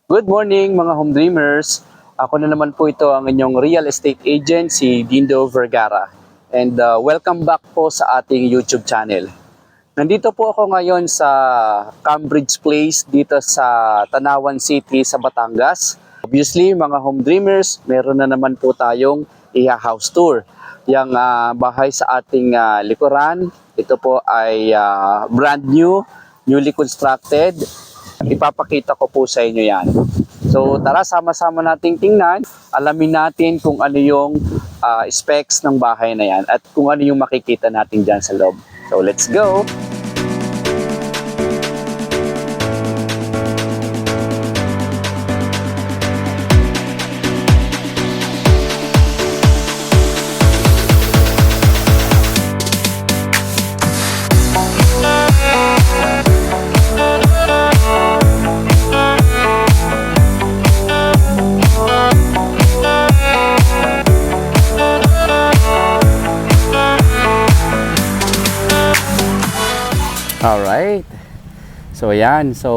Good morning mga home dreamers. Ako na naman po ito ang inyong real estate agent, si Dindo Vergara. And welcome back po sa ating YouTube channel. Nandito po ako ngayon sa Cambridge Place dito sa Tanawan City sa Batangas. Obviously mga home dreamers, meron na naman po tayong i-house tour. Yang bahay sa ating likuran, ito po ay brand new, newly constructed. Ipapakita ko po sa inyo yan. So tara, sama-sama nating tingnan, alamin natin kung ano yung specs ng bahay na yan at kung ano yung makikita natin dyan sa loob. So let's go! Alright. So yan. So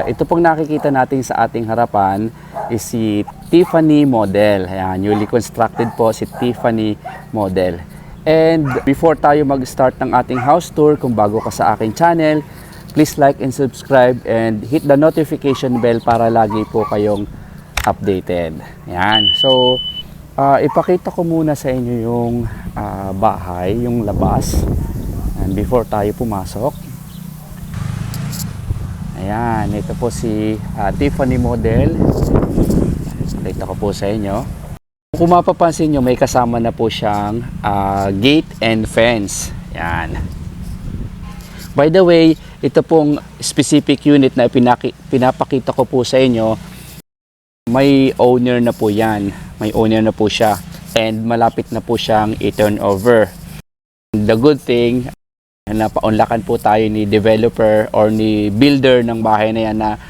ito pong nakikita natin sa ating harapan is si Tiffany model. Ayan, newly constructed po si Tiffany model. And before tayo mag-start ng ating house tour, kung bago ka sa aking channel, please like and subscribe and hit the notification bell para lagi po kayong updated. Ayan. So ipakita ko muna sa inyo yung bahay, yung labas. And before tayo pumasok, ayan, ito po si Tiffany model. Ito ko po sa inyo. Kung mapapansin nyo, may kasama na po siyang gate and fence. Ayan. By the way, ito pong specific unit na pinapakita ko po sa inyo, may owner na po yan. May owner na po siya. And malapit na po siyang i-turn over. The good thing, napaunlakan po tayo ni developer or ni builder ng bahay na yan na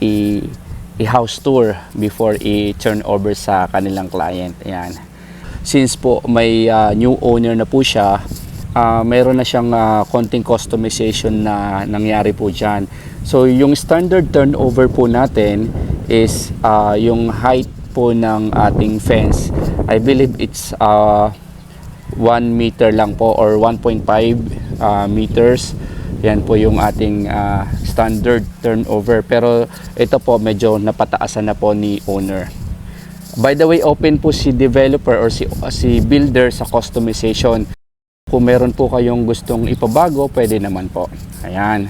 i-house tour before i-turn over sa kanilang client. Ayan. Since po may new owner na po siya, mayroon na siyang konting customization na nangyari po dyan. So yung standard turnover po natin is yung height po ng ating fence. I believe it's 1 meter lang po or 1.5 meters. Yan po yung ating standard turnover, pero ito po medyo napataasan na po ni owner. By the way, open po si developer or si builder sa customization. Kung meron po kayong gustong ipabago, pwede naman po. Ayan.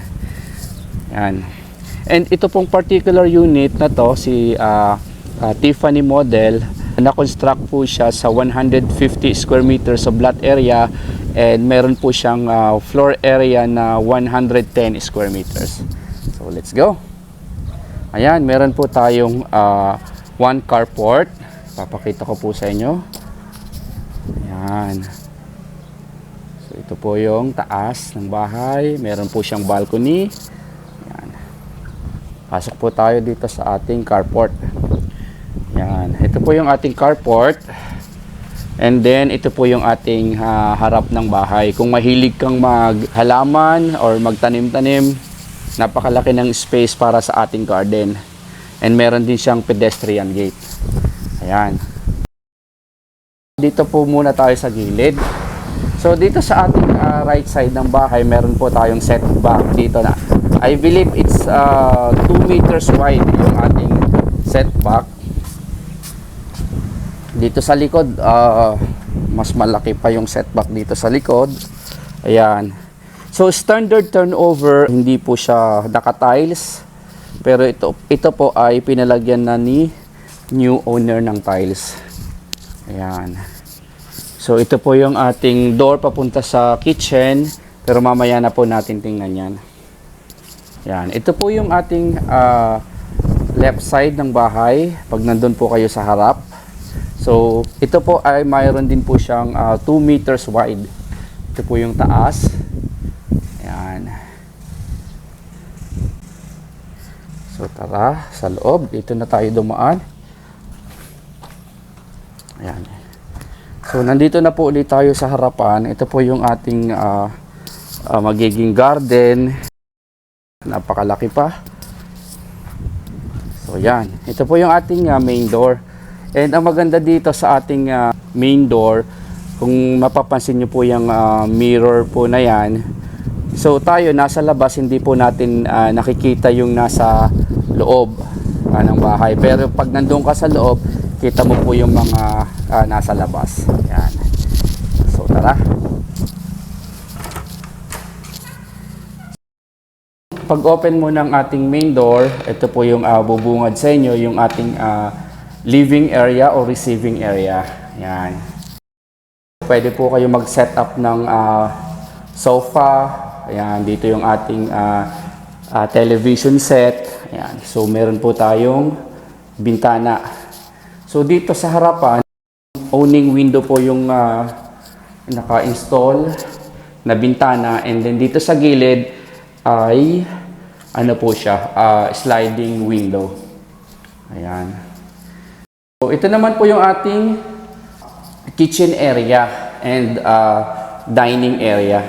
Ayan. And ito pong particular unit na to, si Tiffany model, na-construct po siya sa 150 square meters of lot area and meron po siyang floor area na 110 square meters. So let's go. Ayan, meron po tayong one carport. Papakita ko po sa inyo. Ayan. So ito po yung taas ng bahay. Meron po siyang balcony. Ayan. Pasok po tayo dito sa ating carport. Yan. Ito po yung ating carport. And then, ito po yung ating harap ng bahay. Kung mahilig kang maghalaman or magtanim-tanim, napakalaki ng space para sa ating garden. And meron din siyang pedestrian gate. Ayan. Dito po muna tayo sa gilid. So, dito sa ating right side ng bahay, meron po tayong setback dito na. I believe it's 2 meters wide yung ating setback. Dito sa likod, mas malaki pa yung setback dito sa likod. Ayan. So, standard turnover, hindi po siya naka-tiles. Pero ito po ay pinalagyan na ni new owner ng tiles. Ayan. So, ito po yung ating door papunta sa kitchen. Pero mamaya na po natin tingnan yan. Ayan. Ito po yung ating left side ng bahay. Pag nandun po kayo sa harap. So, ito po ay mayroon din po siyang 2 meters wide. Ito po yung taas. Ayan. So, tara, sa loob. Dito na tayo dumaan. Ayan. So, nandito na po ulit tayo sa harapan. Ito po yung ating magiging garden. Napakalaki pa. So, So yan, ito po yung ating main door. And ang maganda dito sa ating main door, kung mapapansin nyo po yung mirror po na yan, so tayo nasa labas, hindi po natin nakikita yung nasa loob ng bahay. Pero pag nandun ka sa loob, kita mo po yung mga nasa labas. Yan. So tara. Pag open mo ng ating main door, ito po yung bubungad sa inyo, yung ating living area o receiving area. Yan. Pwede po kayo mag-set up ng sofa. Ayan, dito yung ating television set. Ayan. So meron po tayong bintana. So dito sa harapan, owning window po yung naka-install na bintana, and then dito sa gilid ay ano po siya, sliding window. Ayan. So ito naman po yung ating kitchen area and dining area.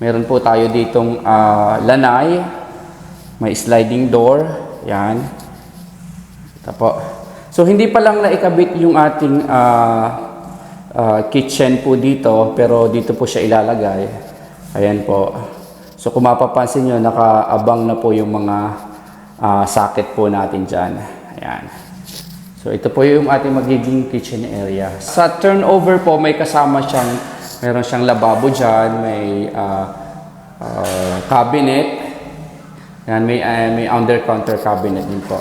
Meron po tayo ditong lanay, may sliding door. Yan. Ito po. So hindi pa lang naikabit yung ating kitchen po dito, pero dito po siya ilalagay. Ayan po. So kung mapapansin nyo, nakaabang na po yung mga socket po natin dyan. Ayan. So ito po yung ating magiging kitchen area. Sa turnover po, may kasama siyang, meron siyang lababo dyan, may cabinet. Yan, may under counter cabinet din po.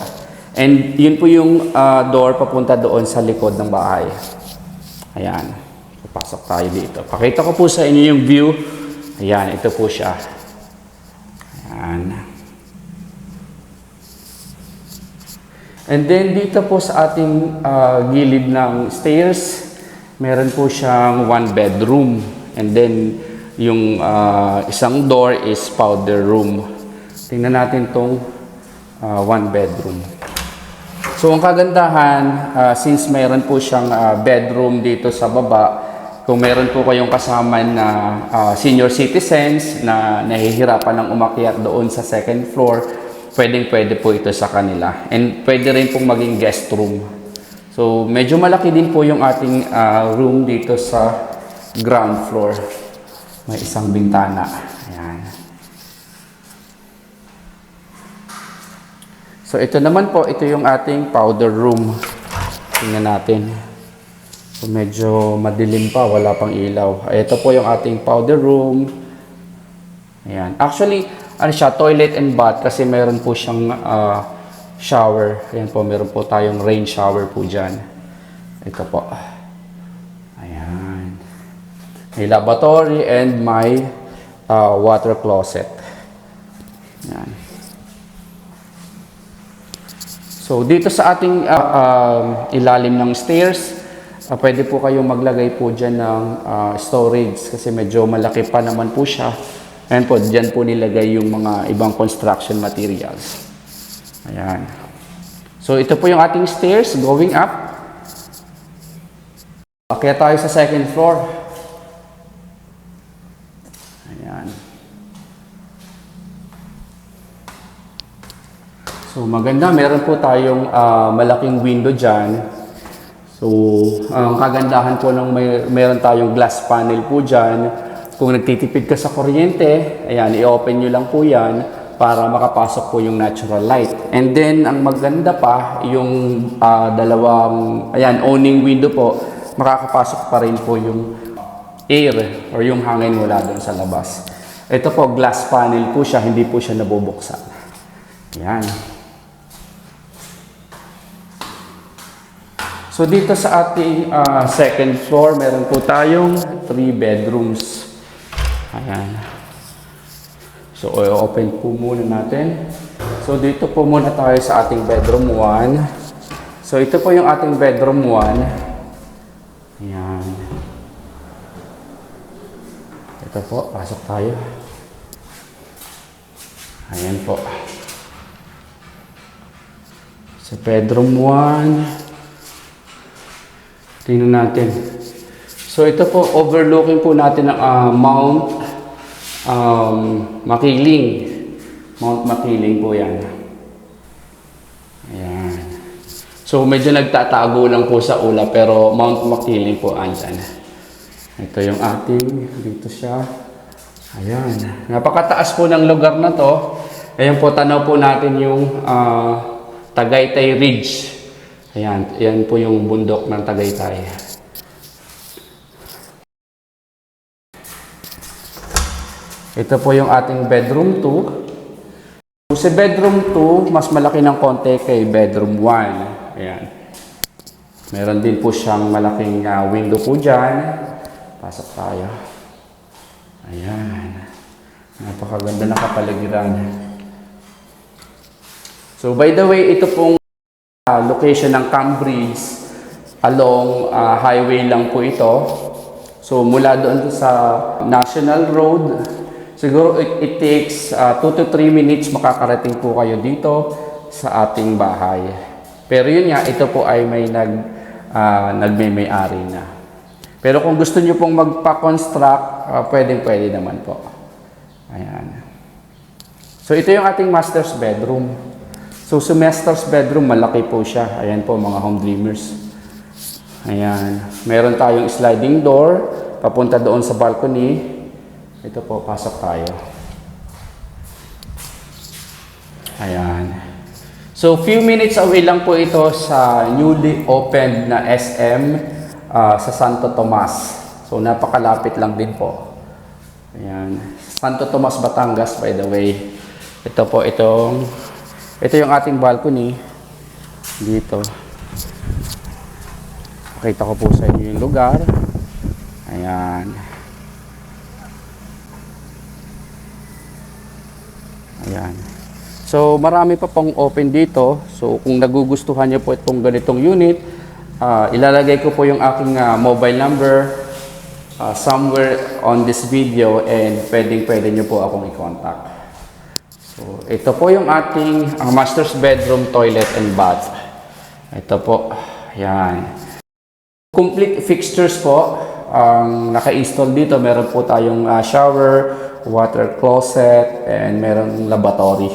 And yun po yung door papunta doon sa likod ng bahay. Ayan. Papasok tayo dito. Pakita ko po sa inyo yung view. Ayan, ito po siya. Ayan. And then dito po sa ating gilid ng stairs, meron po siyang one bedroom. And then yung isang door is powder room. Tingnan natin tong one bedroom. So ang kagandahan, since mayroon po siyang bedroom dito sa baba, kung meron po kayong kasama na senior citizens na nahihirapan ng umakyat doon sa second floor, pwede po ito sa kanila. And pwede rin pong maging guest room. So medyo malaki din po yung ating room dito sa ground floor. May isang bintana. Ayan. So ito naman po, ito yung ating powder room. Tingnan natin. So medyo madilim pa, wala pang ilaw. Ito po yung ating powder room. Ayan. Actually, ano siya, toilet and bath kasi meron po siyang shower. Ayan po, meron po tayong rain shower po dyan. Ito po. Ayan. May lavatory and may water closet. Ayan. So dito sa ating ilalim ng stairs, pwede po kayong maglagay po dyan ng storage kasi medyo malaki pa naman po siya. Ayan po, dyan po nilagay yung mga ibang construction materials. Ayan. So ito po yung ating stairs going up. Kaya tayo sa second floor. Ayan. So maganda, meron po tayong malaking window dyan. So ang kagandahan po ng meron tayong glass panel po dyan. Kung nagtitipid ka sa kuryente, ayan, i-open nyo lang po yan para makapasok po yung natural light. And then ang maganda pa, yung dalawang, ayan, owning window po, makakapasok pa rin po yung air or yung hangin mula doon sa labas. Ito po, glass panel po siya, hindi po siya nabubuksan. Ayan. So dito sa ating second floor, meron po tayong 3 bedrooms. Ayan. So open po muna natin. So dito po muna tayo sa ating bedroom 1. So ito po yung ating bedroom 1. Ayan. Ito po, pasok tayo. Ayan po. Sa bedroom 1. Tingnan natin. So ito po, overlooking po natin ang Mount Makiling. Mount Makiling po yan. Ayan. So medyo nagtatago lang po sa ulap pero Mount Makiling po andyan. Ito yung ating, dito siya. Ayan. Napakataas po ng lugar na to. Ayan po, tanaw po natin yung Tagaytay Ridge. Ayan, yan po yung bundok ng Tagaytay. Ito po yung ating bedroom 2. Sa bedroom 2, mas malaki ng konti kay bedroom 1. Ayan. Meron din po siyang malaking window po dyan. Pasok tayo. Ayan. Napakaganda ng kapaligiran. So by the way, ito pong location ng Cambridge along highway lang po ito. So mula doon sa National Road, siguro it takes 2 to 3 minutes makakarating po kayo dito sa ating bahay. Pero yun nga, ito po ay may nagme-may-ari na. Pero kung gusto nyo pong magpa-construct, pwede naman po. Ayan. So ito yung ating master's bedroom. So sa master's bedroom, malaki po siya. Ayan po mga home dreamers. Ayan. Meron tayong sliding door, papunta doon sa balcony. Ito po, pasok tayo. Ayan. So few minutes away lang po ito sa newly opened na SM sa Santo Tomas. So napakalapit lang din po. Ayan. Santo Tomas, Batangas, by the way. Ito po, ito yung ating balcony. Dito. Pakita ko po sa inyo yung lugar. Ayan. Ayan. So marami pa pong open dito. So kung nagugustuhan niyo po itong ganitong unit, ilalagay ko po yung aking mobile number somewhere on this video and pwede nyo po akong i-contact. So, ito po yung ating master's bedroom, toilet, and bath. Ito po. Ayan. Complete fixtures po ang naka-install dito. Meron po tayong shower, water closet, and meron lavatory.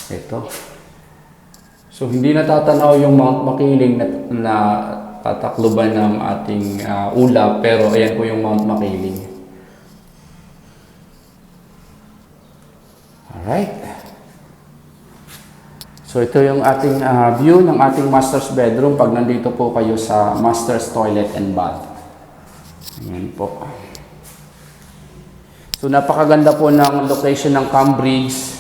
Ito. So, hindi natatanaw yung Mount Makiling na tatakluban ng ating ulap, pero ayan po yung Mount Makiling. Alright. So, ito yung ating view ng ating master's bedroom pag nandito po kayo sa master's toilet and bath. Ayan po. So, napakaganda po ng location ng Cambridge.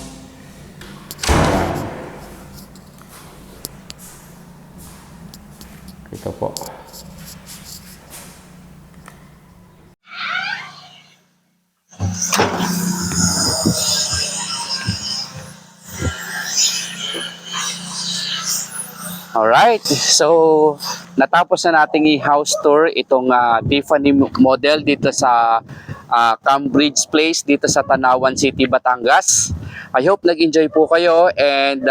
Ito po. Alright, so natapos na nating i-house tour itong Tiffany model dito sa Cambridge Place dito sa Tanawan City, Batangas. I hope nag-enjoy po kayo and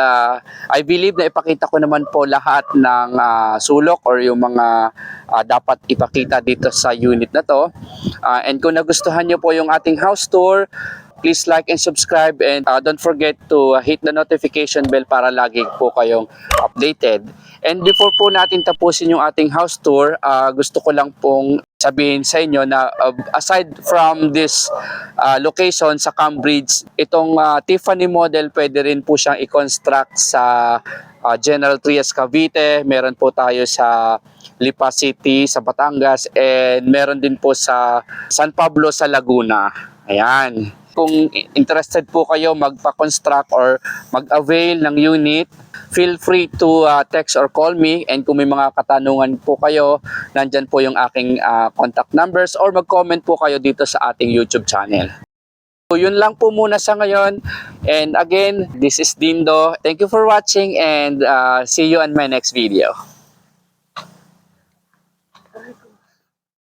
I believe na ipakita ko naman po lahat ng sulok or yung mga dapat ipakita dito sa unit na to. And kung nagustuhan nyo po yung ating house tour, please like and subscribe and don't forget to hit the notification bell para lagi po kayong updated. And before po natin tapusin yung ating house tour, gusto ko lang pong sabihin sa inyo na aside from this location sa Cambridge, itong Tiffany model pwede rin po siyang i-construct sa General Trias, Cavite. Meron po tayo sa Lipa City, sa Batangas, and meron din po sa San Pablo sa Laguna. Ayan. Kung interested po kayo magpa-construct or mag-avail ng unit, feel free to text or call me, and kung may mga katanungan po kayo, nandyan po yung aking contact numbers or mag-comment po kayo dito sa ating YouTube channel. So yun lang po muna sa ngayon, and again, this is Dindo. Thank you for watching and see you on my next video.